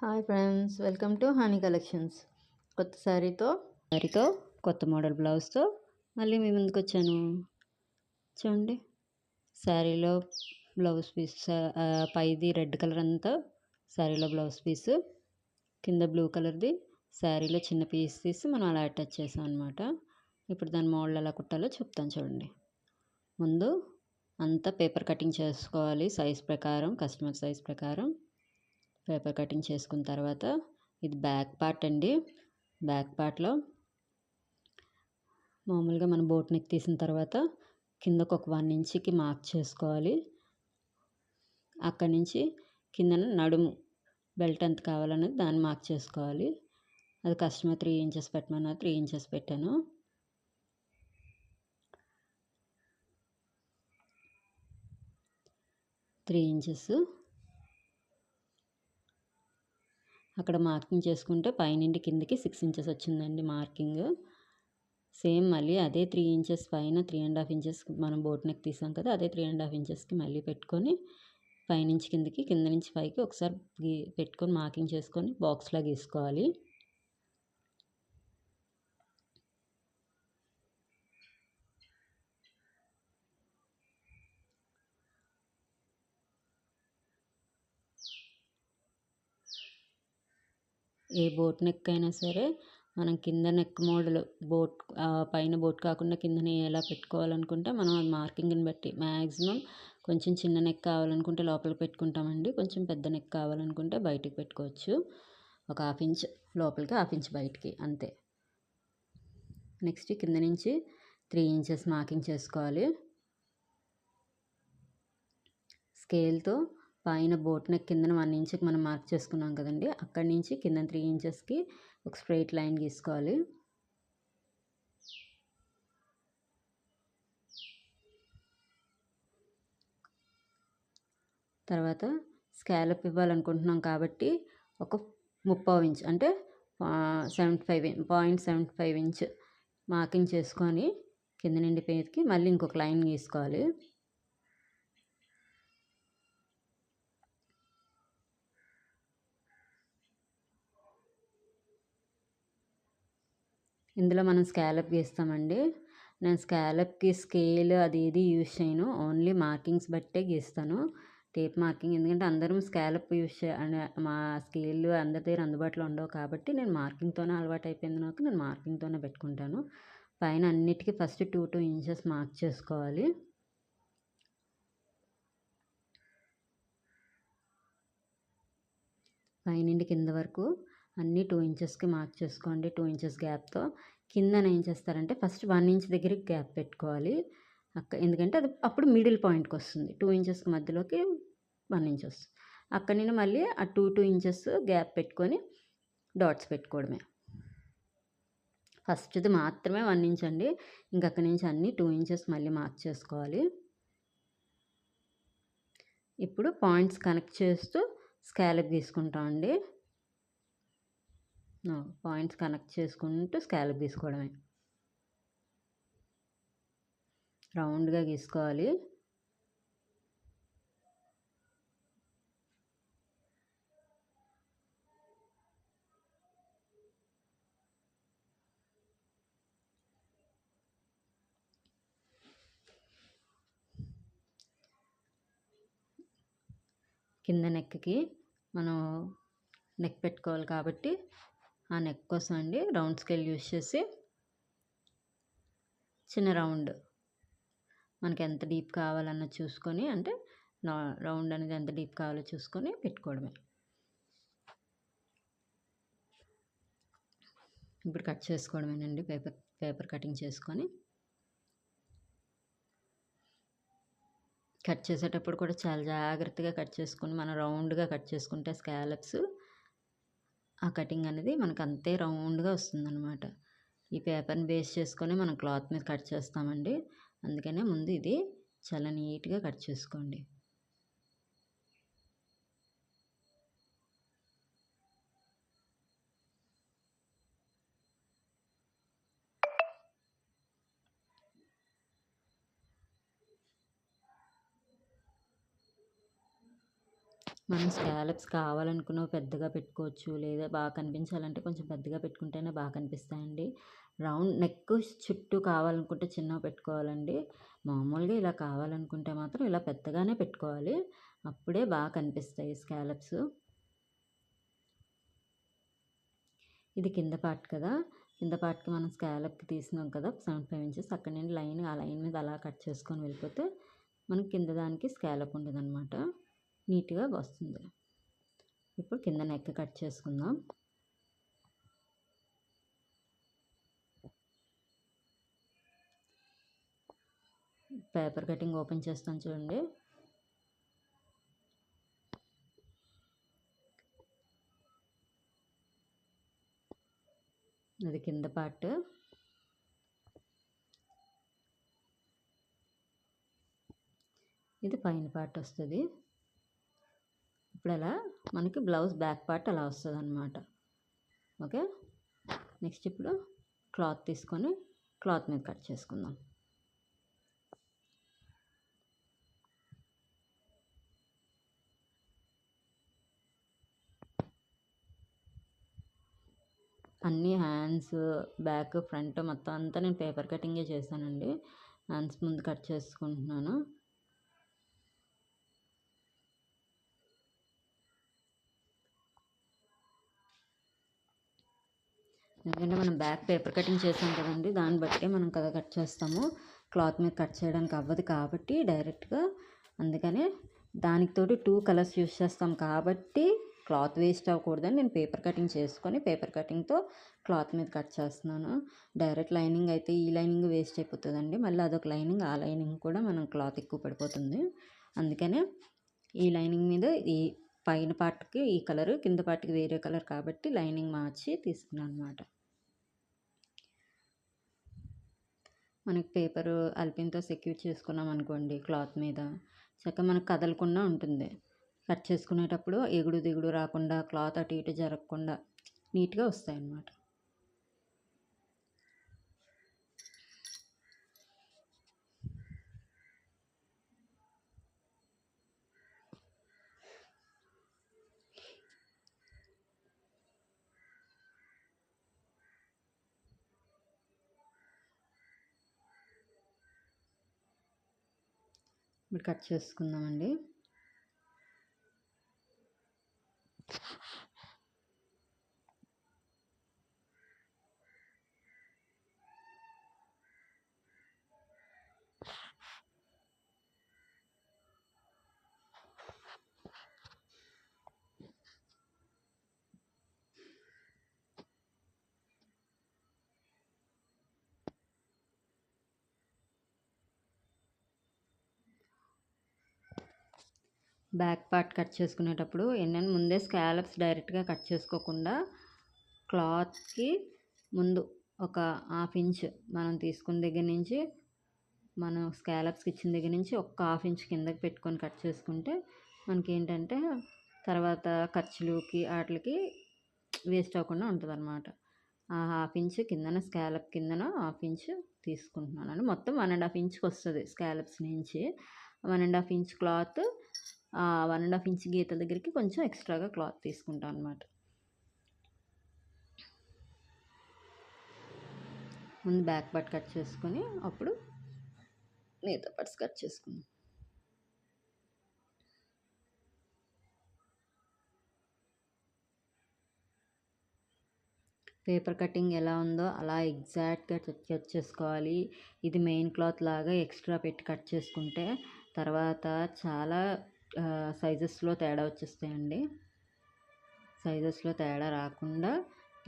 Hi friends, welcome to honey collections. కొత్త శారీతో కొత్త model బ్లౌజ్తో మళ్ళీ మీ ముందుకు వచ్చాను. చూడండి, శారీలో బ్లౌజ్ పీస్ పైది రెడ్ కలర్ అంతా శారీలో బ్లౌజ్ పీసు, కింద బ్లూ కలర్ది శారీలో చిన్న పీస్ తీసి మనం అలా అటాచ్ చేసాం అనమాట. ఇప్పుడు దాని మోడల్ ఎలా కుట్టాలో చెప్తాను చూడండి. ముందు అంతా పేపర్ కటింగ్ చేసుకోవాలి, సైజ్ ప్రకారం, కస్టమర్ సైజ్ ప్రకారం పేపర్ కటింగ్ చేసుకున్న తర్వాత ఇది బ్యాక్ పార్ట్ అండి. బ్యాక్ పార్ట్లో మామూలుగా మనం బోట్ నెక్ తీసిన తర్వాత కిందకు ఒక 1 ఇంచ్కి మార్క్ చేసుకోవాలి. అక్కడి నుంచి కిందన నడుము బెల్ట్ ఎంత కావాలనేది దాన్ని మార్క్ చేసుకోవాలి. అది కస్టమర్ 3 ఇంచెస్ పెట్టమన్నారు, 3 ఇంచెస్ పెట్టాను. త్రీ ఇంచెస్ అక్కడ మార్కింగ్ చేసుకుంటే పైనుండి కిందకి 6 ఇంచెస్ వచ్చిందండి మార్కింగ్. సేమ్ మళ్ళీ అదే 3 ఇంచెస్ పైన 3.5 ఇంచెస్ మనం బోట్ నెక్ తీసాం కదా, అదే 3.5 ఇంచెస్కి మళ్ళీ పెట్టుకొని పైనుంచి కిందకి, కింద నుంచి పైకి ఒకసారి పెట్టుకొని మార్కింగ్ చేసుకొని బాక్స్లా గీసుకోవాలి. ఏ బోట్ నెక్ అయినా సరే మనం కింద నెక్ మోడల్ పైన బోట్ కాకుండా కిందనే ఎలా పెట్టుకోవాలనుకుంటే మనం మార్కింగ్ని బట్టి మ్యాక్సిమం కొంచెం చిన్న నెక్ కావాలనుకుంటే లోపలికి పెట్టుకుంటామండి, కొంచెం పెద్ద నెక్ కావాలనుకుంటే బయటికి పెట్టుకోవచ్చు. ఒక 1/2 ఇంచ్ లోపలికి, 1/2 ఇంచ్ బయటికి, అంతే. నెక్స్ట్ కింద నుంచి 3 ఇంచెస్ మార్కింగ్ చేసుకోవాలి. స్కేల్తో పైన బోట్ నెక్ కిందన 1 ఇంచ్కి మనం మార్క్ చేసుకున్నాం కదండి, అక్కడి నుంచి కింద 3 ఇంచెస్కి ఒక స్ట్రైట్ లైన్ గీసుకోవాలి. తర్వాత స్కాలప్ ఇవ్వాలనుకుంటున్నాం కాబట్టి ఒక 3/4 ఇంచ్ అంటే 0.75 ఇంచ్ మార్కింగ్ చేసుకొని కింద నుండి పేజ్కి మళ్ళీ ఇంకొక లైన్ గీసుకోవాలి. ఇందులో మనం స్కాలప్ గీస్తామండి. నేను స్కాలప్కి స్కేల్ అది ఏది యూజ్ చేయను, ఓన్లీ మార్కింగ్స్ బట్టే గీస్తాను, టేప్ మార్కింగ్. ఎందుకంటే అందరం స్కాలప్ మా స్కేల్ అందరి దగ్గర అందుబాటులో ఉండవు కాబట్టి నేను మార్కింగ్తోనే అలవాటు అయిపోయింది నాకు, నేను మార్కింగ్తోనే పెట్టుకుంటాను. పైన అన్నిటికీ ఫస్ట్ 2 ఇంచెస్ మార్క్ చేసుకోవాలి. పైనుండి కింద వరకు అన్నీ 2 ఇంచెస్కి మార్క్ చేసుకోండి. 2 ఇంచెస్ గ్యాప్తో కిందన ఏం చేస్తారంటే ఫస్ట్ 1 ఇంచ్ దగ్గరికి గ్యాప్ పెట్టుకోవాలి. ఎందుకంటే అది అప్పుడు మిడిల్ పాయింట్కి వస్తుంది. 2 ఇంచెస్కి మధ్యలోకి 1 ఇంచ్ వస్తుంది. అక్కడి నుండి మళ్ళీ ఆ 2 ఇంచెస్ గ్యాప్ పెట్టుకొని డాట్స్ పెట్టుకోవడమే. ఫస్ట్ది మాత్రమే 1 ఇంచ్ అండి, ఇంకక్కడి నుంచి అన్నీ 2 ఇంచెస్ మళ్ళీ మార్క్ చేసుకోవాలి. ఇప్పుడు పాయింట్స్ కనెక్ట్ చేస్తూ స్కాలప్ గీసుకుంటామండి. పాయింట్స్ కనెక్ట్ చేసుకుంటూ స్కాలప్ గీసుకోవడమే. రౌండ్గా గీసుకోవాలి. కింద నెక్కి మనం నెక్ పెట్టుకోవాలి కాబట్టి ఆ నెక్ కోసం అండి రౌండ్ స్కేల్ యూజ్ చేసి చిన్న రౌండ్ మనకి ఎంత డీప్ కావాలన్న చూసుకొని, అంటే రౌండ్ అనేది ఎంత డీప్ కావాలో చూసుకొని పెట్టుకోవడమే. ఇప్పుడు కట్ చేసుకోవడమేనండి, పేపర్ కటింగ్ చేసుకొని. కట్ చేసేటప్పుడు కూడా చాలా జాగ్రత్తగా కట్ చేసుకొని మనం రౌండ్గా కట్ చేసుకుంటే స్కాలప్స్ ఆ కటింగ్ అనేది మనకు అంతే రౌండ్గా వస్తుందన్నమాట. ఈ పేపర్ని బేస్ చేసుకొని మనం క్లాత్ మీద కట్ చేస్తామండి, అందుకనే ముందు ఇది చాలా నీట్గా కట్ చేసుకోండి. మనం స్కాలప్స్ కావాలనుకున్న పెద్దగా పెట్టుకోవచ్చు, లేదా బాగా కనిపించాలంటే కొంచెం పెద్దగా పెట్టుకుంటేనే బాగా కనిపిస్తాయండి. రౌండ్ నెక్ చుట్టూ కావాలనుకుంటే చిన్నగా పెట్టుకోవాలండి. మామూలుగా ఇలా కావాలనుకుంటే మాత్రం ఇలా పెద్దగానే పెట్టుకోవాలి. అప్పుడే బాగా కనిపిస్తాయి స్కాలప్స్. ఇది కింద పార్ట్ కదా, కింద పార్ట్కి మనం స్కాలప్కి తీసినాం కదా 75 ఇంచెస్, అక్కడ నుండి లైన్ ఆ లైన్ మీద అలా కట్ చేసుకొని వెళ్ళిపోతే మనకి కింద దానికి స్కాలప్ ఉంటుంది అనమాట. నీట్గా వస్తుంది. ఇప్పుడు కింద నెక్ కట్ చేసుకుందాం. పేపర్ కటింగ్ ఓపెన్ చేస్తాను చూడండి. అది కింద పార్ట్. ఇది పైన పార్ట్ వస్తుంది. ఇప్పుడు అలా మనకి బ్లౌజ్ బ్యాక్ పార్ట్ అలా వస్తుంది అనమాట. ఓకే, నెక్స్ట్ ఇప్పుడు క్లాత్ తీసుకొని క్లాత్ మీద కట్ చేసుకుందాం. అన్ని హ్యాండ్స్, బ్యాక్, ఫ్రంట్ మొత్తం అంతా నేను పేపర్ కటింగే చేశానండి. హ్యాండ్స్ ముందు కట్ చేసుకుంటున్నాను. ఎందుకంటే మనం బ్యాక్ పేపర్ కటింగ్ చేసాం కదండి, దాన్ని బట్టి మనం కదా కట్ చేస్తాము. క్లాత్ మీద కట్ చేయడానికి అవ్వదు కాబట్టి డైరెక్ట్గా, అందుకనే దానికి తోటి 2 కలర్స్ యూస్ చేస్తాం కాబట్టి క్లాత్ వేస్ట్ అవ్వకూడదని నేను పేపర్ కటింగ్ చేసుకొని పేపర్ కటింగ్తో క్లాత్ మీద కట్ చేస్తున్నాను. డైరెక్ట్ లైనింగ్ అయితే ఈ లైనింగ్ వేస్ట్ అయిపోతుందండి, మళ్ళీ అదొక లైనింగ్, ఆ లైనింగ్ కూడా మనం క్లాత్ ఎక్కువ పడిపోతుంది. అందుకనే ఈ లైనింగ్ మీద ఈ పైన పార్ట్కి ఈ కలర్, కింద పార్ట్కి వేరే కలర్ కాబట్టి లైనింగ్ మార్చి తీసుకున్నాను అనమాట. మనకి పేపరు అల్పిన్తో సెక్యూర్ చేసుకున్నాం అనుకోండి క్లాత్ మీద, చక్కగా మనకు కదలకుండా ఉంటుంది. కట్ చేసుకునేటప్పుడు ఎగుడు దిగుడు రాకుండా, క్లాత్ అటు ఇటు జరగకుండా నీట్గా వస్తాయి అన్నమాట. ఇప్పుడు కట్ చేసుకుందామండి. బ్యాక్ పార్ట్ కట్ చేసుకునేటప్పుడు ఏంటంటే ముందే స్కాలప్స్ డైరెక్ట్గా కట్ చేసుకోకుండా క్లాత్కి ముందు ఒక 1/2 ఇంచ్ మనం తీసుకున్న దగ్గర నుంచి, మనం స్కాలప్స్కి ఇచ్చిన దగ్గర నుంచి ఒక 1/2 ఇంచ్ కిందకి పెట్టుకొని కట్ చేసుకుంటే మనకి ఏంటంటే తర్వాత ఖర్చులకి వాటికి వేస్ట్ అవ్వకుండా ఉంటుంది అనమాట. ఆ 1/2 ఇంచ్ కిందన స్కాలప్ కిందన 1/2 ఇంచ్ తీసుకుంటున్నాను. మొత్తం 1.5 ఇంచ్కి వస్తుంది స్కాలప్స్ నుంచి. 1.5 ఇంచ్ క్లాత్, 1.5 ఇంచ్ గీతల దగ్గరికి కొంచెం ఎక్స్ట్రాగా క్లాత్ తీసుకుంటాను అనమాట. ముందు బ్యాక్ పార్ట్ కట్ చేసుకొని అప్పుడు మిగతా పార్ట్స్ కట్ చేసుకుందాం. పేపర్ కటింగ్ ఎలా ఉందో అలా ఎగ్జాక్ట్గా కట్ చేసుకోవాలి. ఇది మెయిన్ క్లాత్ లాగా ఎక్స్ట్రా పెట్టి కట్ చేసుకుంటే తర్వాత చాలా సైజెస్లో తేడా వచ్చేస్తాయండి. సైజెస్లో తేడా రాకుండా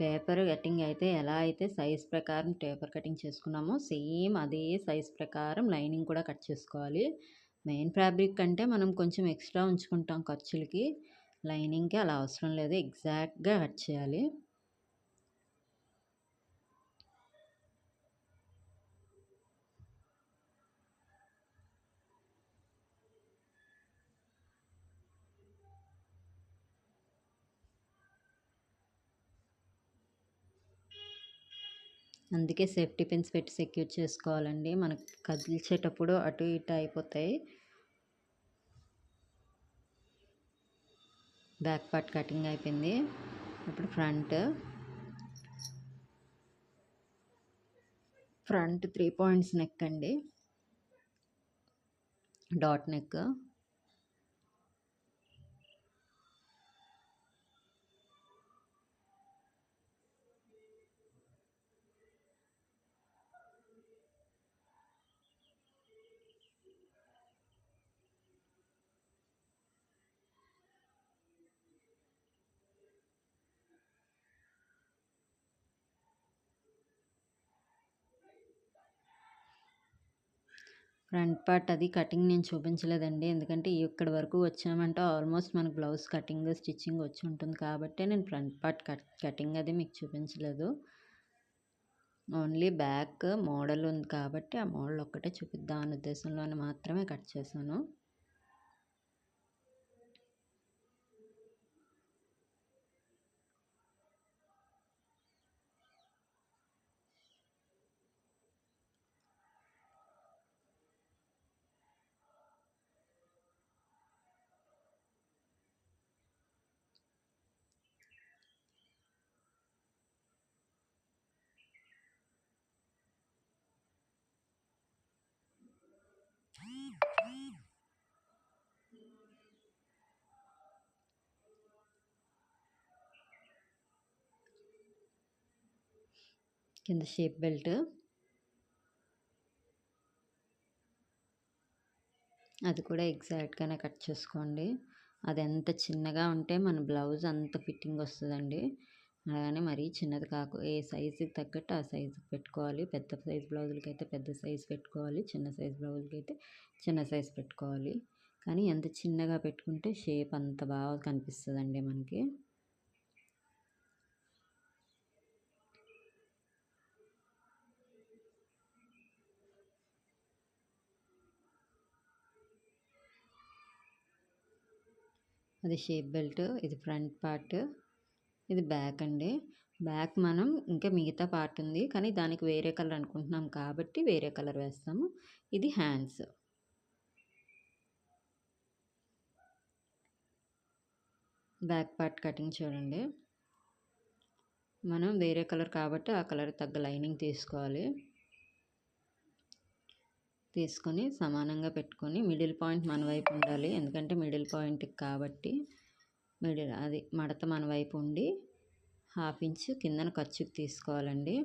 పేపర్ కటింగ్ అయితే ఎలా అయితే సైజ్ ప్రకారం పేపర్ కటింగ్ చేసుకున్నామో సేమ్ అదే సైజ్ ప్రకారం లైనింగ్ కూడా కట్ చేసుకోవాలి. మెయిన్ ఫ్యాబ్రిక్ కంటే మనం కొంచెం ఎక్స్ట్రా ఉంచుకుంటాం ఖర్చులకి, లైనింగ్కి అలా అవసరం లేదు, ఎగ్జాక్ట్గా కట్ చేయాలి. అందుకే సేఫ్టీ పిన్స్ పెట్టి సెక్యూర్ చేసుకోవాలండి, మనకు కదిల్చేటప్పుడు అటు ఇటు అయిపోతాయి. బ్యాక్ పార్ట్ కటింగ్ అయిపోయింది. ఇప్పుడు ఫ్రంట్ 3 పాయింట్స్ నెక్ అండి, డాట్ నెక్. ఫ్రంట్ పార్ట్ అది కటింగ్ నేను చూపించలేదండి, ఎందుకంటే ఇక్కడ వరకు వచ్చామంటే ఆల్మోస్ట్ మనకు బ్లౌజ్ కటింగ్ స్టిచ్చింగ్ వచ్చి ఉంటుంది కాబట్టి నేను ఫ్రంట్ పార్ట్ కటింగ్ అది మీకు చూపించలేదు. ఓన్లీ బ్యాక్ మోడల్ ఉంది కాబట్టి ఆ మోడల్ ఒక్కటే చూపిద్దాం అనే ఉద్దేశంలోనే మాత్రమే కట్ చేశాను. కింద షేప్ బెల్ట్, అది కూడా ఎగ్జాక్ట్గానే కట్ చేసుకోండి. అది ఎంత చిన్నగా ఉంటే మన బ్లౌజ్ అంత ఫిట్టింగ్ వస్తుందండి. అలాగని మరీ చిన్నది ఏ సైజుకి తగ్గట్టు ఆ సైజుకి పెట్టుకోవాలి. పెద్ద సైజ్ బ్లౌజులకి అయితే పెద్ద సైజు పెట్టుకోవాలి, చిన్న సైజ్ బ్లౌజులకి అయితే చిన్న సైజు పెట్టుకోవాలి. కానీ ఎంత చిన్నగా పెట్టుకుంటే షేప్ అంత బాగా కనిపిస్తుందండి మనకి. అది షేప్ బెల్ట్, ఇది ఫ్రంట్ పార్ట్, ఇది బ్యాక్ అండి. బ్యాక్ మనం ఇంకా మిగతా పార్ట్ ఉంది కానీ దానికి వేరే కలర్ అనుకుంటున్నాం కాబట్టి వేరే కలర్ వేస్తాము. ఇది హ్యాండ్స్. బ్యాక్ పార్ట్ కటింగ్ చూడండి. మనం వేరే కలర్ కాబట్టి ఆ కలర్ తగ్గ లైనింగ్ తీసుకోవాలి. తీసుకొని సమానంగా పెట్టుకొని మిడిల్ పాయింట్ మన వైపు ఉండాలి, ఎందుకంటే మిడిల్ పాయింట్కి కాబట్టి అది మడత మన వైపు ఉండి 1/2 ఇంచ్ కిందన ఖర్చుకి తీసుకోవాలండి.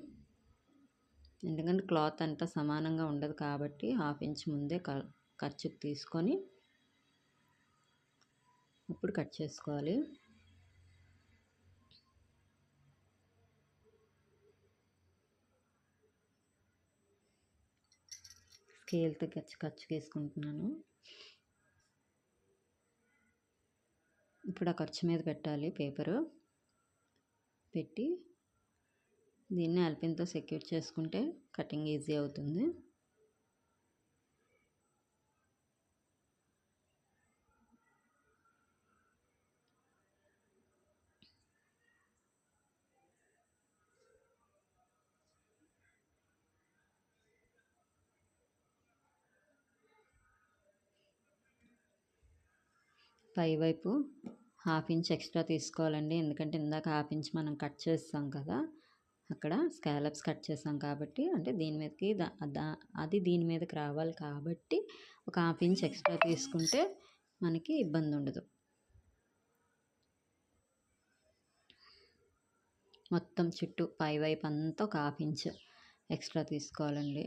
ఎందుకంటే క్లాత్ అంతా సమానంగా ఉండదు కాబట్టి 1/2 ఇంచ్ ముందే ఖర్చుకి తీసుకొని ఇప్పుడు కట్ చేసుకోవాలి. స్కేల్తో ఖర్చు వేసుకుంటున్నాను. ఇప్పుడు ఆ ఖర్చు మీద పెట్టాలి పేపరు పెట్టి దీన్ని అల్పిన్తో సెక్యూర్ చేసుకుంటే కటింగ్ ఈజీ అవుతుంది. పై వైపు 1/2 ఇంచ్ ఎక్స్ట్రా తీసుకోవాలండి, ఎందుకంటే ఇందాక 1/2 ఇంచ్ మనం కట్ చేస్తాం కదా, అక్కడ స్కాలప్స్ కట్ చేసాం కాబట్టి, అంటే దీని మీదకి అది దీని మీదకి రావాలి కాబట్టి ఒక 1/2 ఇంచ్ ఎక్స్ట్రా తీసుకుంటే మనకి ఇబ్బంది ఉండదు. మొత్తం చుట్టూ పై వైపు అంతా ఒక 1/2 ఇంచ్ ఎక్స్ట్రా తీసుకోవాలండి.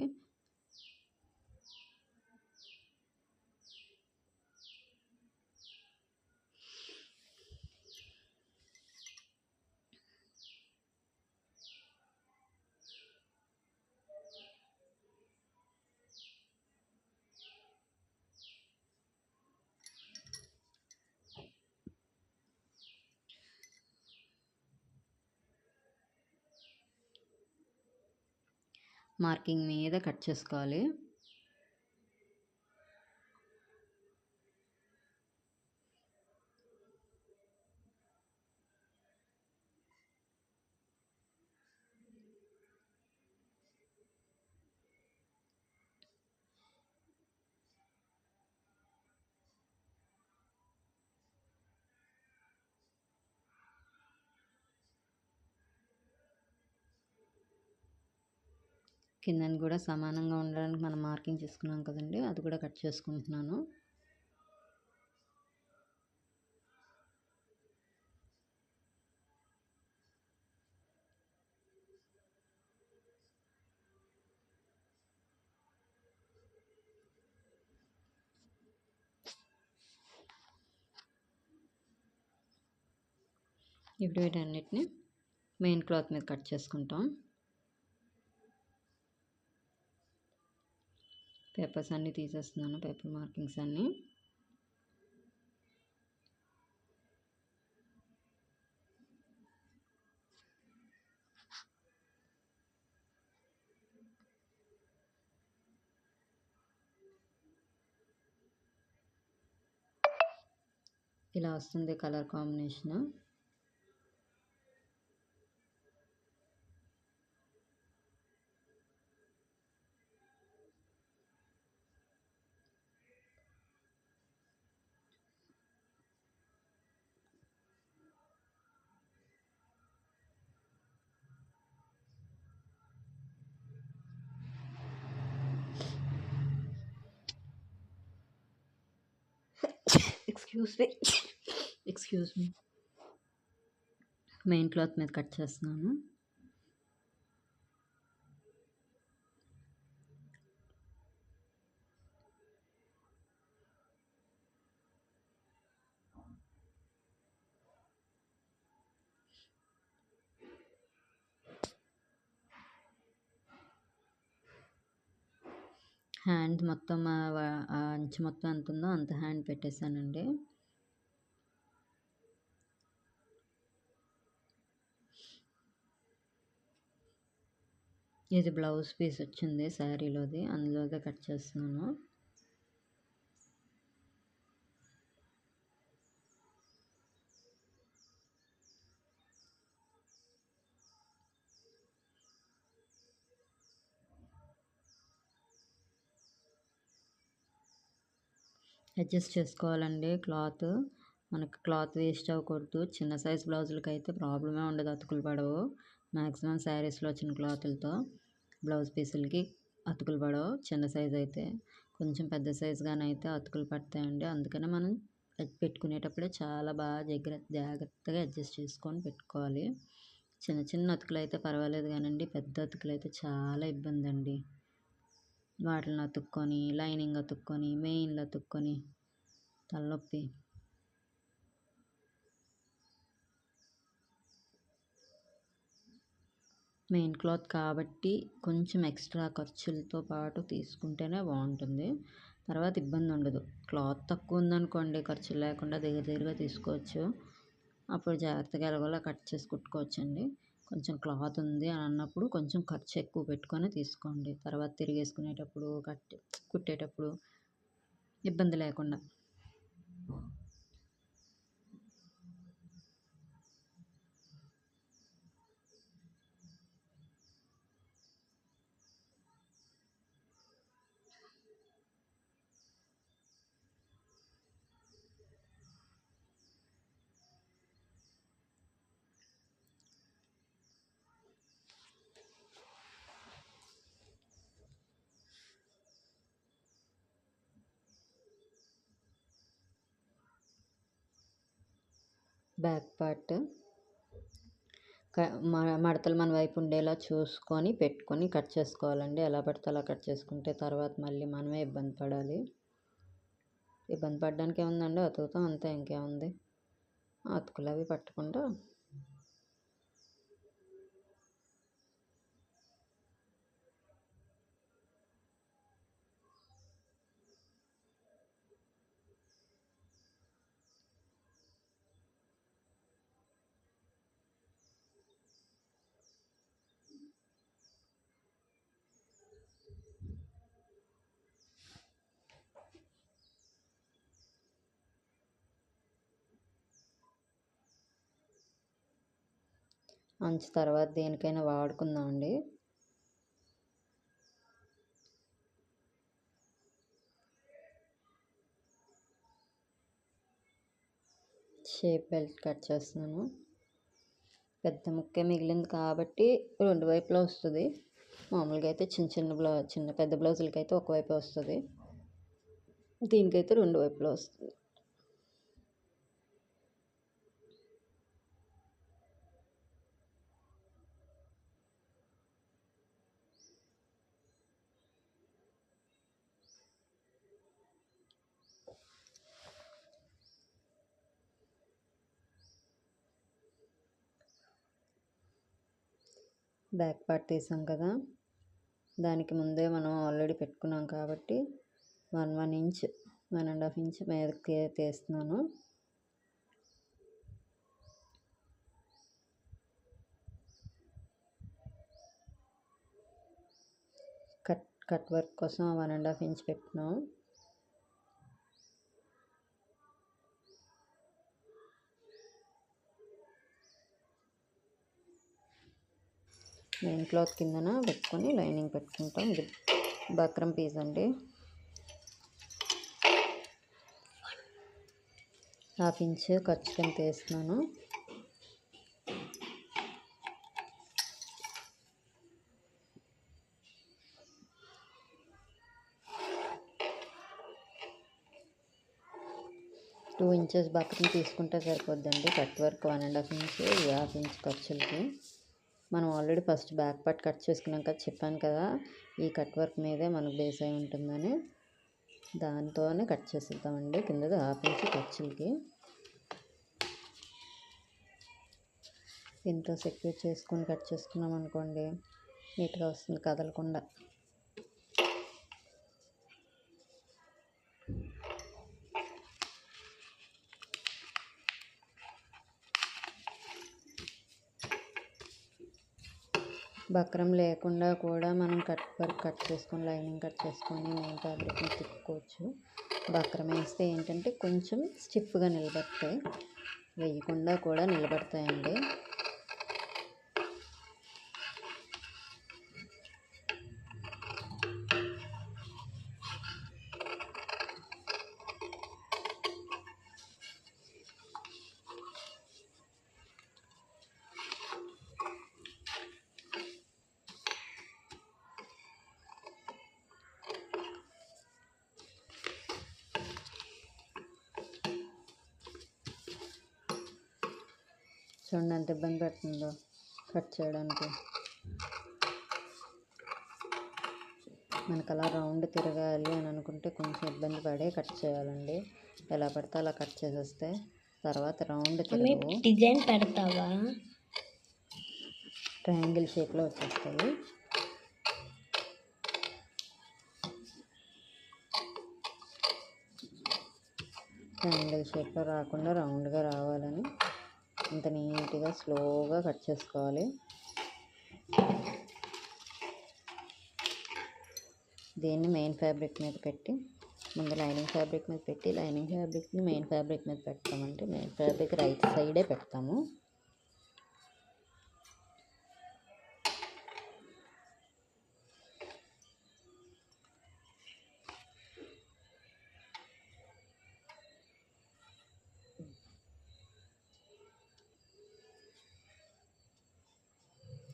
మార్కింగ్ మీద కట్ చేసుకోవాలి. కిందని కూడా సమానంగా ఉండడానికి మనం మార్కింగ్ చేసుకున్నాం కదండి, అది కూడా కట్ చేసుకుంటున్నాను. ఇప్పుడు వీటన్నిటిని మెయిన్ క్లాత్ మీద కట్ చేసుకుంటాం. పేపర్స్ అన్నీ తీసేస్తున్నాను, పేపర్ మార్కింగ్స్ అన్నీ. ఇలా వస్తుంది colour combination. Excuse me main cloth మీద కట్ చేస్తున్నాను. హ్యాండ్ మొత్తం అంచు మొత్తం ఎంత ఉందో అంత హ్యాండ్ పెట్టేశానండి. ఇది బ్లౌజ్ పీస్ వచ్చింది శారీలోది, అందులోదే కట్ చేస్తున్నాను. అడ్జస్ట్ చేసుకోవాలండి క్లాత్. మనకు క్లాత్ వేస్ట్ అవ్వకూడదు. చిన్న సైజ్ బ్లౌజులకి అయితే ప్రాబ్లమే ఉండదు, అతుకులు పడవు. మ్యాక్సిమం శారీస్లో వచ్చిన క్లాతులతో బ్లౌజ్ పీసులకి అతుకులు పడవు. చిన్న సైజ్ అయితే కొంచెం పెద్ద సైజుగానైతే అతుకులు పడతాయండి. అందుకనే మనం పెట్టుకునేటప్పుడే చాలా బాగా జాగ్రత్తగా అడ్జస్ట్ చేసుకొని పెట్టుకోవాలి. చిన్న చిన్న అతుకులు అయితే పర్వాలేదు కానండి, పెద్ద అతుకులు అయితే చాలా ఇబ్బంది అండి. వాటిని అతుక్కొని, లైనింగ్ అతుక్కొని, మెయిన్లు అతుక్కొని తలనొప్పి. మెయిన్ క్లాత్ కాబట్టి కొంచెం ఎక్స్ట్రా ఖర్చులతో పాటు తీసుకుంటేనే బాగుంటుంది. తర్వాత ఇబ్బంది ఉండదు. క్లాత్ తక్కువ ఉందనుకోండి, ఖర్చులు లేకుండా దగ్గరగా తీసుకోవచ్చు. అప్పుడు జాగ్రత్తగా ఎలాగోలా కట్ చేసి కుట్టుకోవచ్చండి. కొంచెం క్లాత్ ఉంది అని అన్నప్పుడు కొంచెం ఖర్చు ఎక్కువ పెట్టుకొని తీసుకోండి. తర్వాత తిరిగేసుకునేటప్పుడు కుట్టేటప్పుడు ఇబ్బంది లేకుండా. బ్యాక్ పార్ట్ మడతలు మన వైపు ఉండేలా చూసుకొని పెట్టుకొని కట్ చేసుకోవాలండి. ఎలా పడితే అలా కట్ చేసుకుంటే తర్వాత మళ్ళీ మనమే ఇబ్బంది పడాలి. ఇబ్బంది పడడానికి ఏముందండి, అతుకుతాం అంతే, ఇంకేముంది. అతుకులు అవి పట్టకుండా అంచు తర్వాత దేనికైనా వాడుకుందామండి. షేప్ బెల్ట్ కట్ చేస్తున్నాను. పెద్ద ముక్కే మిగిలింది కాబట్టి రెండు వైపులా వస్తుంది. మామూలుగా అయితే చిన్న పెద్ద బ్లౌజులకి అయితే ఒకవైపే వస్తుంది, దీనికైతే రెండు వైపులా వస్తుంది. బ్యాక్ పార్ట్ తీసాం కదా, దానికి ముందే మనం ఆల్రెడీ పెట్టుకున్నాం కాబట్టి 1 ఇంచ్ 1.5 ఇంచ్ మీదకి తీస్తున్నాను. కట్ వర్క్ కోసం 1.5 ఇంచ్ పెట్టినాం. మెయిన్ క్లాత్ కిందన పెట్టుకొని లైనింగ్ పెట్టుకుంటాం. ఇది బక్రం పీస్ అండి, 1/2 ఇంచ్ ఖర్చు కింద తీస్తున్నాను. టూ ఇంచెస్ బక్రం తీసుకుంటే సరిపోద్దండి. కట్ వర్క్ 1.5 ఇంచ్, 1/2 ఇంచ్ ఖర్చులకి. మనం already first back part cut చేసుకున్నాక చెప్పాను కదా, ఈ కట్ వర్క్ మీదే మనకు బేస్ అయి ఉంటుందని, దాంతోనే కట్ చేసేద్దామండి. కిందది 1/2 ఇంచ్ ఖర్చులకి. దీంతో సెక్యూర్ చేసుకుని కట్ చేసుకున్నాం అనుకోండి, నీట్గా వస్తుంది కదలకుండా. బక్రం లేకుండా కూడా మనం కట్ వర్క్ కట్ చేసుకొని లైనింగ్ కట్ చేసుకొని మెయిన్ ఫ్యాబ్రిక్ని తిప్పుకోవచ్చు. బక్రం వేస్తే ఏంటంటే కొంచెం స్టిఫ్గా నిలబడతాయి, వేయకుండా కూడా నిలబడతాయండి. చూడండి ఎంత ఇబ్బంది పడుతుందో కట్ చేయడానికి. మనకు అలా రౌండ్ తిరగాలి అని అనుకుంటే కొంచెం ఇబ్బంది పడే కట్ చేయాలండి. ఎలా పడితే అలా కట్ చేసేస్తే తర్వాత రౌండ్ తిరగవు, డిజైన్ పెడతావా, ట్రయాంగిల్ షేప్లో వచ్చేస్తాయి. ట్రయాంగిల్ షేప్లో రాకుండా రౌండ్గా రావాలని ఇంత నీట్గా స్లోగా కట్ చేసుకోవాలి. దీన్ని మెయిన్ ఫ్యాబ్రిక్ మీద పెట్టి, ముందు లైనింగ్ ఫ్యాబ్రిక్ మీద పెట్టి లైనింగ్ ఫ్యాబ్రిక్ని మెయిన్ ఫ్యాబ్రిక్ మీద పెడతామంటే మెయిన్ ఫ్యాబ్రిక్ రైట్ సైడే పెడతాము.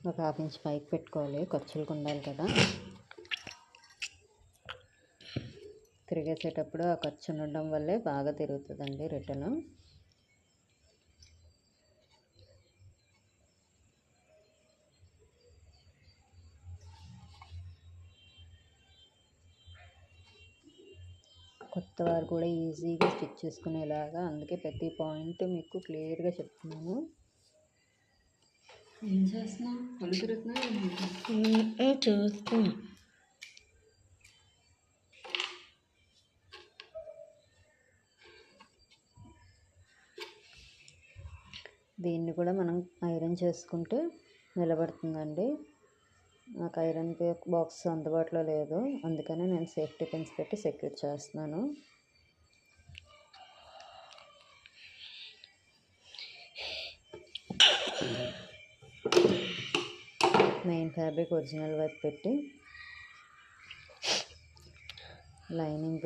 ఒక 1/2 ఇంచ్ పైకి పెట్టుకోవాలి, ఖర్చులకు ఉండాలి కదా. తిరిగేసేటప్పుడు ఆ ఖర్చు ఉండడం వల్లే బాగా తిరుగుతుందండి రిటర్న్. కొత్త వారు కూడా ఈజీగా స్టిచ్ చేసుకునేలాగా, అందుకే ప్రతి పాయింట్ మీకు క్లియర్గా చెప్తున్నాను. ఏం చేస్తున్నావు, కళ్ళు తిరుగుతున్నా చూస్తున్నా. దీన్ని కూడా మనం ఐరన్ చేసుకుంటే నిలబడుతుందండి. నాకు ఐరన్ బాక్స్ అందుబాటులో లేదు, అందుకనే నేను సేఫ్టీ పిన్స్ పెట్టి సెక్యూర్ చేస్తున్నాను. మెయిన్ ఫ్యాబ్రిక్ ఒరిజినల్ వైపు పెట్టి లైనింగ్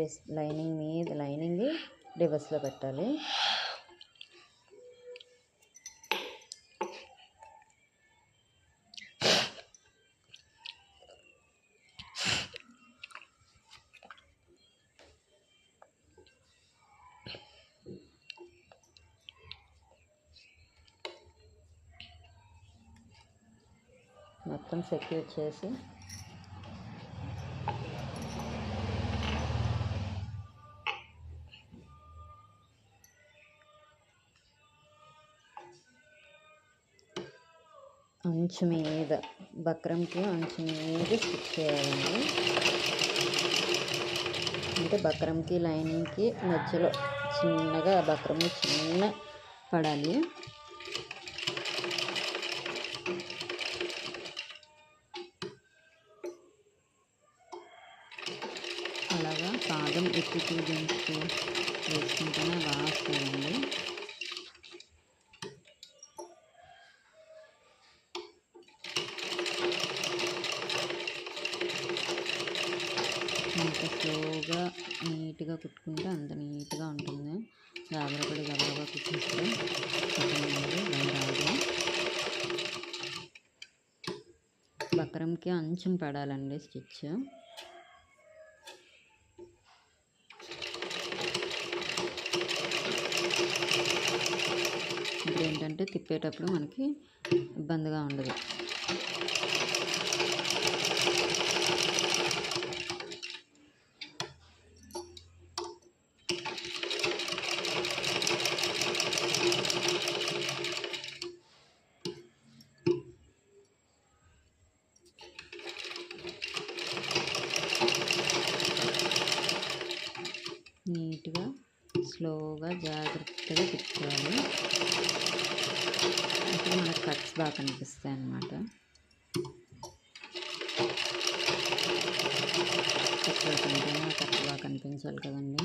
రివర్స్లో పెట్టాలి. మొత్తం సెక్యూర్ చేసి అంచు మీద బక్రంకి అంచు మీద స్టిచ్ చేయాలండి. అంటే బక్రంకి లైనింగ్కి మధ్యలో చిన్నగా బక్రంలో చిన్న పడాలి. అలాగా పాదం ఎక్కుతూ దించుతూ వేసుకుంటేనే బాగా వస్తుందండి. ఎంత స్లోగా నీట్గా కుట్టుకుంటే అంత నీట్గా ఉంటుంది. జాగ్రత్తగా గబగబా కుట్టిస్తే రాదు. బక్రంకి అంచుని పడాలండి స్టిచ్. ఇప్పుడు ఏంటంటే తిప్పేటప్పుడు మనకి ఇబ్బందిగా ఉండదు. నీట్గా స్లోగా జాగ్రత్తగా తిప్పుకోవాలి. ఇప్పుడు మనకు కట్స్ బాగా కనిపిస్తాయి అన్నమాట. కట్ల కంటేనే కట్ బాగా కనిపించాలి కదండి.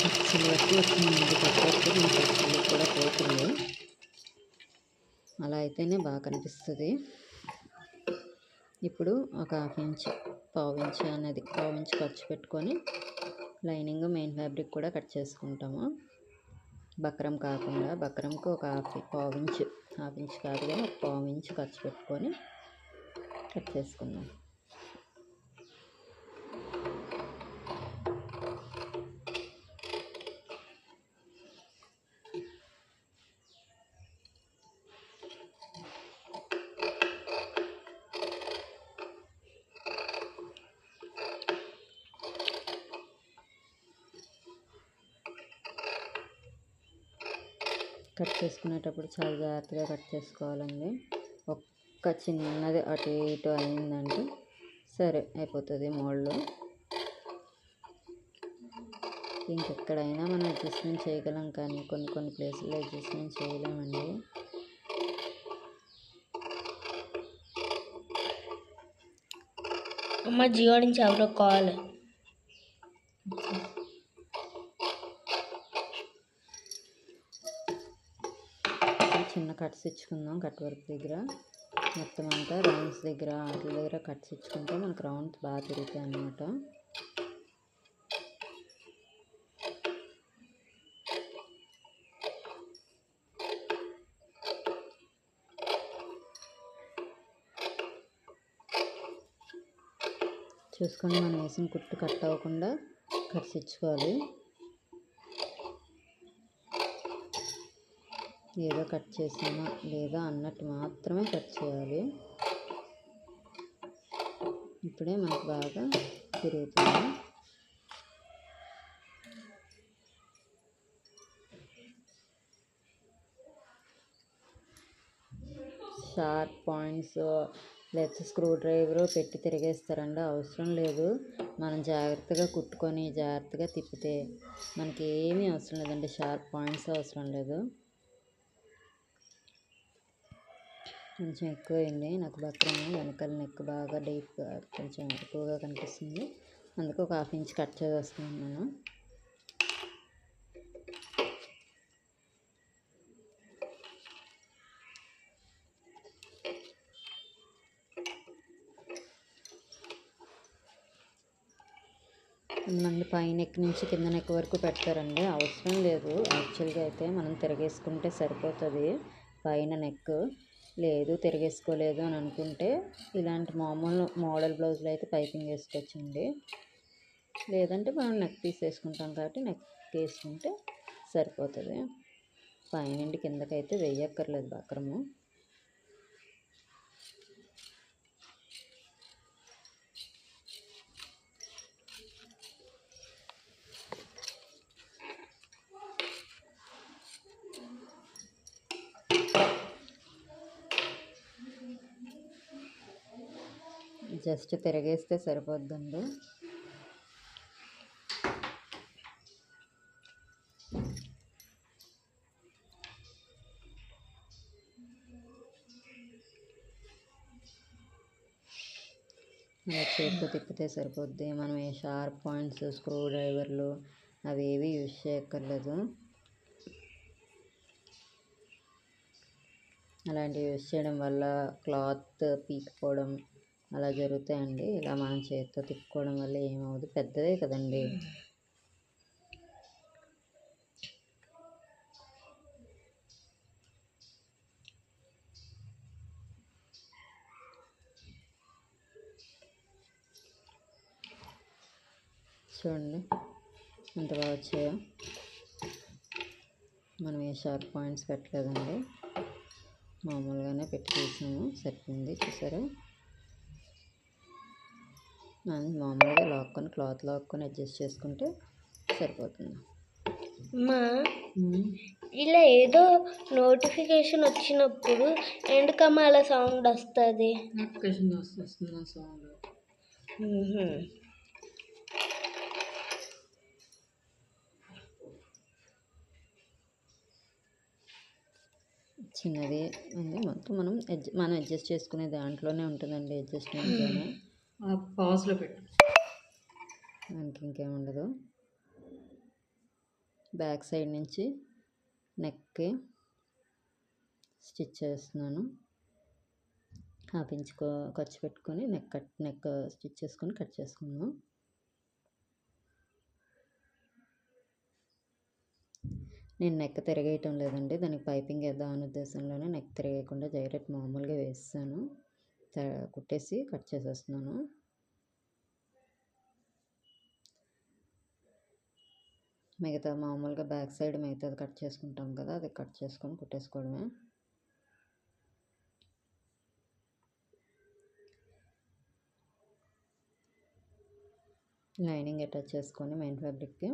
ఖర్చులు బట్టి వచ్చింది కట్టేస్తే మన ఖర్చులు కూడా పోతుంది. అలా అయితేనే బాగా కనిపిస్తుంది. ఇప్పుడు ఒక ½ ఇంచ్ పావు ఇంచ్ ఖర్చు పెట్టుకొని లైనింగ్ మెయిన్ ఫ్యాబ్రిక్ కూడా కట్ చేసుకుంటాము. బక్రం కాకుండా బక్రంకి ఒక ½ ఇంచ్ కాదు కానీ ఒక ½ ఇంచ్ ఖర్చు పెట్టుకొని కట్ చేసుకుందాం. కట్ చేసుకునేటప్పుడు చాలా జాగ్రత్తగా కట్ చేసుకోవాలండి. ఒక్క చిన్నది అటు ఇటు అయిందంటే సరే అయిపోతుంది మోల్డ్. ఇంకెక్కడైనా మనం అడ్జస్ట్మెంట్ చేయగలం కానీ కొన్ని ప్లేసుల్లో అడ్జస్ట్మెంట్ చేయలేమండి. అమ్మ జియో నుంచి ఎవరో కాల్. చిన్న కట్స్ ఇచ్చుకుందాం. కట్ వర్క్ దగ్గర మొత్తం అంతా రౌండ్స్ దగ్గర వాటి దగ్గర కట్స్ ఇచ్చుకుంటే మనకు రౌండ్స్ బాగా తిరుగుతాయి అన్నమాట. చూసుకొని మనం వేసిన కుట్టు కట్ అవ్వకుండా కట్స్ ఇచ్చుకోవాలి. ఏదో కట్ చేసామా లేదా అన్నట్టు మాత్రమే కట్ చేయాలి. ఇప్పుడే మనకు బాగా తిరుగుతుంది. షార్ప్ పాయింట్స్ లేకపోతే స్క్రూ డ్రైవర్ పెట్టి తిరిగేస్తారండి. అవసరం లేదు. మనం జాగ్రత్తగా కుట్టుకొని జాగ్రత్తగా తిప్పితే మనకి ఏమీ అవసరం లేదండి. షార్ప్ పాయింట్స్ అవసరం లేదు. కొంచెం ఎక్కువైంది నాకు బక్రం. వెనకాల నెక్ బాగా డీప్గా కొంచెం ఎక్కువగా కనిపిస్తుంది. అందుకు ఒక ½ ఇంచ్ కట్ చేస్తున్నాను. కొంతమంది పై నెక్ నుంచి కింద నెక్ వరకు పెడతారండి. అవసరం లేదు. యాక్చువల్గా అయితే మనం తిరగేసుకుంటే సరిపోతుంది పైన నెక్. లేదు తిరిగేసుకోలేదు అని అనుకుంటే ఇలాంటి మామూలు మోడల్ బ్లౌజ్లో అయితే పైపింగ్ వేసుకోవచ్చండి. లేదంటే మనం నెక్ పీస్ వేసుకుంటాం కాబట్టి నెక్ వేసుకుంటే సరిపోతుంది. పైనుండి కిందకైతే వేయక్కర్లేదు బక్రము. జస్ట్ తిరగేస్తే సరిపోద్దండి. అలా చేతితో తిప్పితే సరిపోద్ది. మనం ఏ షార్ప్ పాయింట్స్, స్క్రూ డ్రైవర్లు అవి ఏవి యూజ్ చేయక్కర్లేదు. అలాంటివి యూజ్ చేయడం వల్ల క్లాత్ పీకిపోవడం అలా జరుగుతాయండి. ఇలా మనం చేతితో తిప్పుకోవడం వల్ల ఏమవుతుంది, పెద్దదే కదండి. చూడండి ఎంత బాగా వచ్చాయో. మనం ఏ షార్ప్ పాయింట్స్ పెట్టలేదండి, మామూలుగానే పెట్టి తీసాము, సరిపోయింది. చూసారా, మామూలుగా లాక్కొని క్లాత్ లాక్కొని అడ్జస్ట్ చేసుకుంటే సరిపోతుంది. మా ఇలా ఏదో నోటిఫికేషన్ వచ్చినప్పుడు ఎందుకమ్మా అలా సౌండ్ వస్తుంది? నోటిఫికేషన్ వస్తుంది సౌండ్. చిన్నది ఉంది, మొత్తం మనం అడ్జస్ట్ చేసుకునే దాంట్లోనే ఉంటుందండి. అడ్జస్ట్మెంట్లోనే పాజ్లో పెట్టు, దానికి ఇంకేం ఉండదు. బ్యాక్ సైడ్ నుంచి నెక్కి స్టిచ్ చేస్తున్నాను. హాఫ్ ఇంచ్ ఖర్చు పెట్టుకొని నెక్ స్టిచ్ చేసుకొని కట్ చేసుకున్నాను. నేను నెక్ తిరగేయటం లేదండి, దానికి పైపింగ్ వేద్దాం అనే ఉద్దేశంలోనే నెక్ తిరగకుండా డైరెక్ట్ మామూలుగా వేస్తాను, కుట్టేసి కట్ చేసేస్తున్నాను. మిగతా మామూలుగా బ్యాక్ సైడ్ మిగతాది కట్ చేసుకుంటాం కదా, అది కట్ చేసుకొని కుట్టేసుకోవడమే. లైనింగ్ అటాచ్ చేసుకొని మెయిన్ ఫ్యాబ్రిక్కి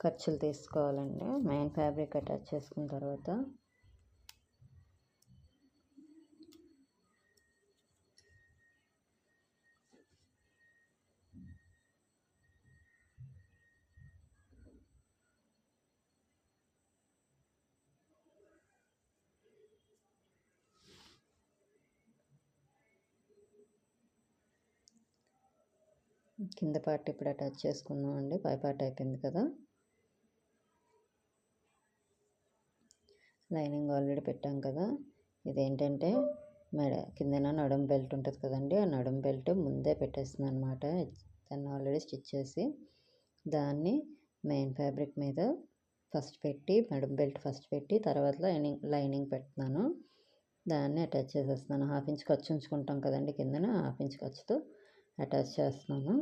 ఖర్చులు తీసుకోవాలండి. మెయిన్ ఫ్యాబ్రిక్ అటాచ్ చేసుకున్న తర్వాత కింద పార్ట్ ఇప్పుడు అటాచ్ చేసుకుందాం అండి. పై పార్ట్ అయిపోయింది కదా. లైనింగ్ ఆల్రెడీ పెట్టాం కదా. ఇదేంటంటే కిందన నడుం బెల్ట్ ఉంటుంది కదండి, ఆ నడుం బెల్ట్ ముందే పెట్టేస్తుంది అనమాట. దాన్ని ఆల్రెడీ స్టిచ్ చేసి దాన్ని మెయిన్ ఫ్యాబ్రిక్ మీద ఫస్ట్ పెట్టి, నడుం బెల్ట్ ఫస్ట్ పెట్టి తర్వాత లైనింగ్ పెడుతున్నాను. దాన్ని అటాచ్ చేసేస్తున్నాను. హాఫ్ ఇంచ్ ఖర్చు ఉంచుకుంటాం కదండి కిందన, హాఫ్ ఇంచ్ ఖర్చుతో అటాచ్ చేస్తున్నాను.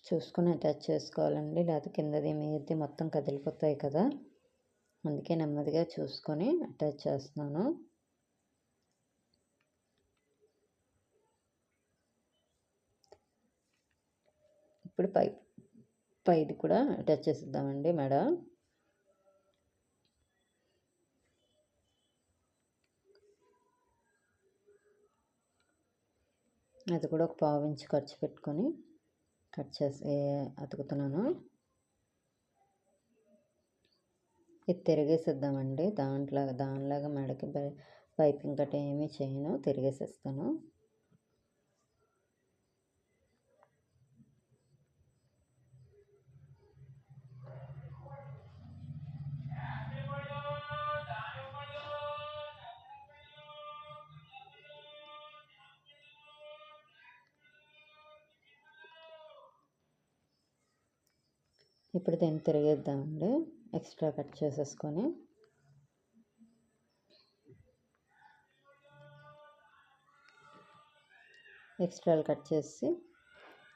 చూసుకొని అటాచ్ చేసుకోవాలండి, లేకపోతే కిందది మీది మొత్తం కదిలిపోతాయి కదా. అందుకే నెమ్మదిగా చూసుకొని అటాచ్ చేస్తున్నాను. ఇప్పుడు పైది కూడా అటాచ్ చేసిద్దామండి మెడ. అది కూడా ఒక 1/2 ఇంచ్ ఖర్చు పెట్టుకొని కట్ చేసి అతుకుతున్నాను. ఇది తిరిగేసిద్దామండి. దానిలాగా మెడకి పైపింగ్ కట్ ఏమీ చేయను, తిరిగేసేస్తాను. ఇప్పుడు దీన్ని తిరిగేద్దామండి, ఎక్స్ట్రా కట్ చేసేసుకొని. ఎక్స్ట్రాలు కట్ చేసి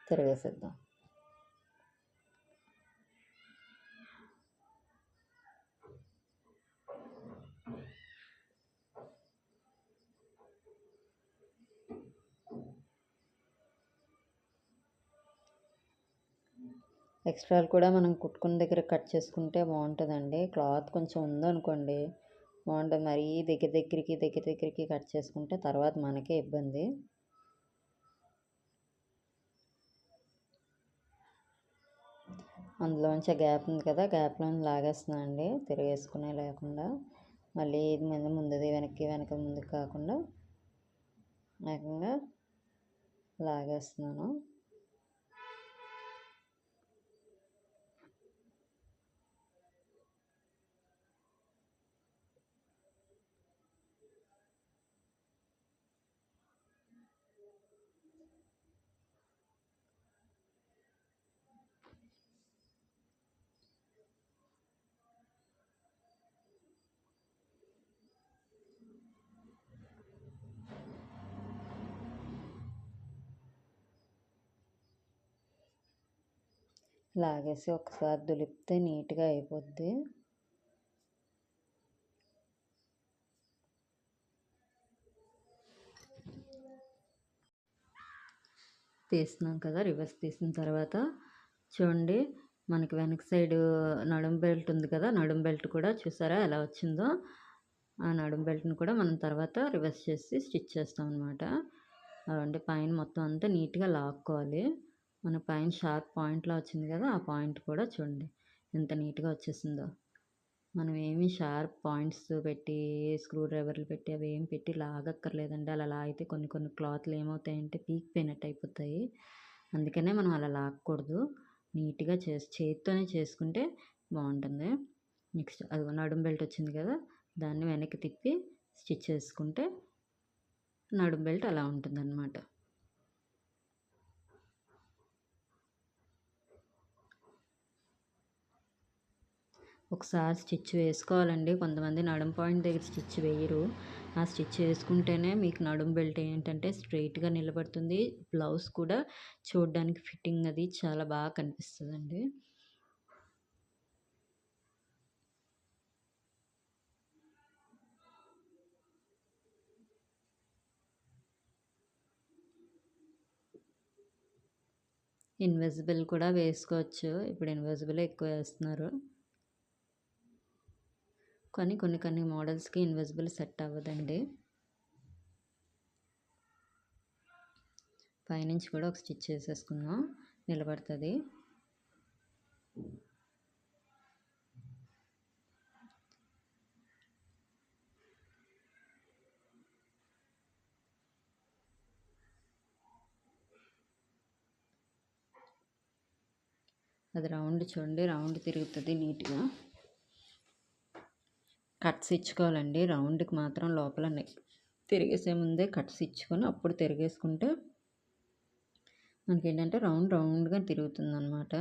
తిరిగేసేద్దాం. ఎక్స్ట్రాలు కూడా మనం కుట్టుకున్న దగ్గర కట్ చేసుకుంటే బాగుంటుందండి. క్లాత్ కొంచెం ఉందనుకోండి బాగుంటుంది. మరీ దగ్గరికి కట్ చేసుకుంటే తర్వాత మనకే ఇబ్బంది. అందులోంచి గ్యాప్ ఉంది కదా, గ్యాప్లో లాగేస్తున్నాను అండి, తిరిగేసుకునే లేకుండా. మళ్ళీ ఇది ముందుది వెనక ముందుకు కాకుండా ఏకంగా లాగేస్తున్నాను. లాగేసి ఒకసారి దులిపితే నీట్గా అయిపోద్ది. తీస్తున్నాం కదా, రివర్స్ తీసిన తర్వాత చూడండి, మనకి వెనక సైడ్ నడుం బెల్ట్ ఉంది కదా, నడుం బెల్ట్ కూడా చూసారా ఎలా వచ్చిందో. ఆ నడుం బెల్ట్ని కూడా మనం తర్వాత రివర్స్ చేసి స్టిచ్ చేస్తాం అనమాట. అంటే పైన మొత్తం అంతా నీట్గా లాక్కోవాలి. మన పైన షార్ప్ పాయింట్లో వచ్చింది కదా, ఆ పాయింట్ కూడా చూడండి ఎంత నీట్గా వచ్చేసిందో. మనం ఏమి షార్ప్ పాయింట్స్ పెట్టి స్క్రూ డ్రైవర్లు పెట్టి అవి ఏం పెట్టి లాగక్కర్లేదండి. అలా లాగితే కొన్ని క్లాత్లు ఏమవుతాయంటే పీకిపోయినట్టు అయిపోతాయి. అందుకనే మనం అలా లాగకూడదు. నీట్గా చేతితోనే చేసుకుంటే బాగుంటుంది. నెక్స్ట్ అది నడుం బెల్ట్ వచ్చింది కదా, దాన్ని వెనక్కి తిప్పి స్టిచ్ చేసుకుంటే నడుం బెల్ట్ అలా ఉంటుందన్నమాట. ఒకసారి స్టిచ్ వేసుకోవాలండి. కొంతమంది నడుం పాయింట్ దగ్గర స్టిచ్ వేయరు. ఆ స్టిచ్ వేసుకుంటేనే మీకు నడుం బెల్ట్ ఏంటంటే స్ట్రైట్గా నిలబడుతుంది. బ్లౌజ్ కూడా చూడడానికి ఫిట్టింగ్ అది చాలా బాగా కనిపిస్తుందండి. ఇన్విజిబుల్ కూడా వేసుకోవచ్చు. ఇప్పుడు ఇన్విజిబుల్ ఎక్కువ వేస్తున్నారు. కానీ కొన్ని మోడల్స్కి ఇన్విజిబుల్ సెట్ అవ్వదండి. పైనుంచి కూడా ఒక స్టిచ్ చేసేసుకుందాం, నిలబడుతుంది. అది రౌండ్ చూడండి, రౌండ్ తిరుగుతుంది నీట్గా. కట్స్ ఇచ్చుకోవాలండి. రౌండ్కి మాత్రం లోపల తిరిగేసే ముందే కట్స్ ఇచ్చుకొని అప్పుడు తిరిగేసుకుంటే మనకి ఏంటంటే రౌండ్గా తిరుగుతుంది అన్నమాట.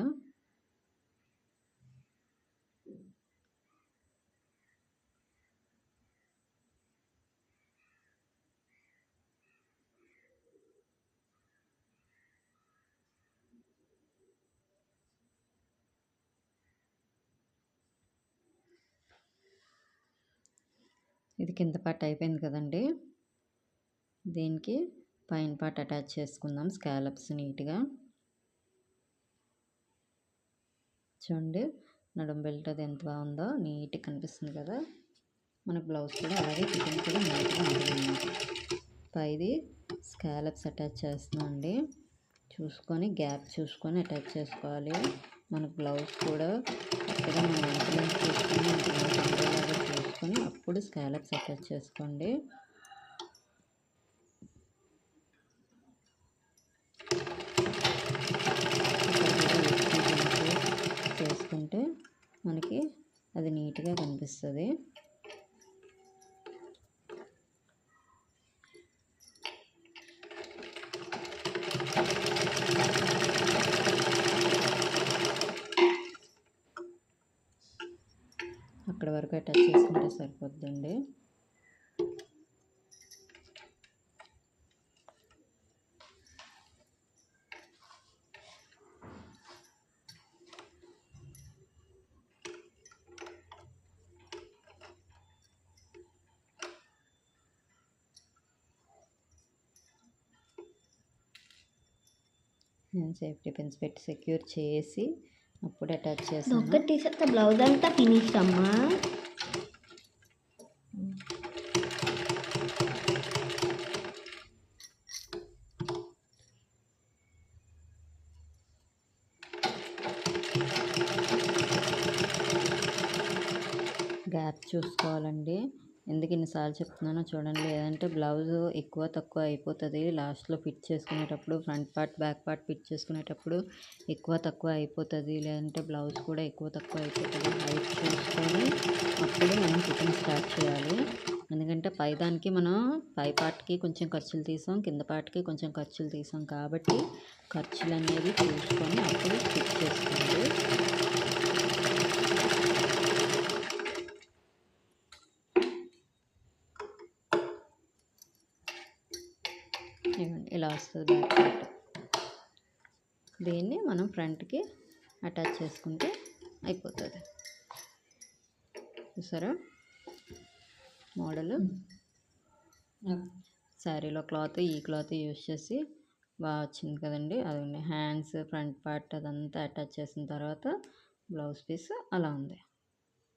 ఇది కింద పార్ట్ అయిపోయింది కదండి. దీనికి పైన పార్ట్ అటాచ్ చేసుకుందాం, స్కాలప్స్ నీట్గా. చూడండి నడుం బెల్ట్ అది ఎంత బాగుందో, నీట్గా కనిపిస్తుంది కదా. మనకు బ్లౌజ్ కూడా అలాగే ఫిట్టింగ్ కూడా నీట్గా ఉంటుంది. పైది స్కాలప్స్ అటాచ్ చేస్తున్నాం అండి. చూసుకొని గ్యాప్ చూసుకొని అటాచ్ చేసుకోవాలి. మనకు బ్లౌజ్ కూడా కరెక్ట్గా మనం ఇంక్లైన్ చూసుకొని ఉండేలాగా చూసుకొని అప్పుడు స్కాలప్స్ అటాచ్ చేసుకోండి. చేసుకుంటే మనకి అది నీట్గా కనిపిస్తుంది. అక్కడ వరకు అటాచ్ చేసుకుంటే సరిపోద్దండి. నేను సేఫ్టీ పిన్స్ పెట్టి సెక్యూర్ చేసి అప్పుడు అటాచ్ చేస్తాను. ఒక్కటి తీసేస్తే బ్లౌజ్ అంతా ఫినిష్ అమ్మా. గ్యాప్ చూసుకోవాలండి. ఎందుకు ఇన్నిసార్లు చెప్తున్నానో చూడండి. లేదంటే బ్లౌజ్ ఎక్కువ తక్కువ అయిపోతుంది. లాస్ట్లో ఫిట్ చేసుకునేటప్పుడు front part back part fit చేసుకునేటప్పుడు ఎక్కువ తక్కువ అయిపోతుంది. లేదంటే బ్లౌజ్ కూడా ఎక్కువ తక్కువ అయిపోతుంది. హైట్ చూసుకొని అప్పుడు మనం ఫిట్టింగ్ స్టార్ట్ చేయాలి. ఎందుకంటే పైదానికి మనం పై పార్ట్కి కొంచెం ఖర్చులు తీసాం, కింద పార్ట్కి కొంచెం ఖర్చులు తీసాం కాబట్టి ఖర్చులు అనేవి చూసుకొని అప్పుడు ఫిట్ చేసుకోండి. ఇలా వస్తుంది బ్యాక్ పార్ట్. దీన్ని మనం ఫ్రంట్కి అటాచ్ చేసుకుంటే అయిపోతుంది. చూసారా మోడల్. శారీలో క్లాత్ ఈ క్లాత్ యూజ్ చేసి బాగా వచ్చింది కదండి. అది హ్యాండ్స్ ఫ్రంట్ పార్ట్ అదంతా అటాచ్ చేసిన తర్వాత బ్లౌజ్ పీస్ అలా ఉంది.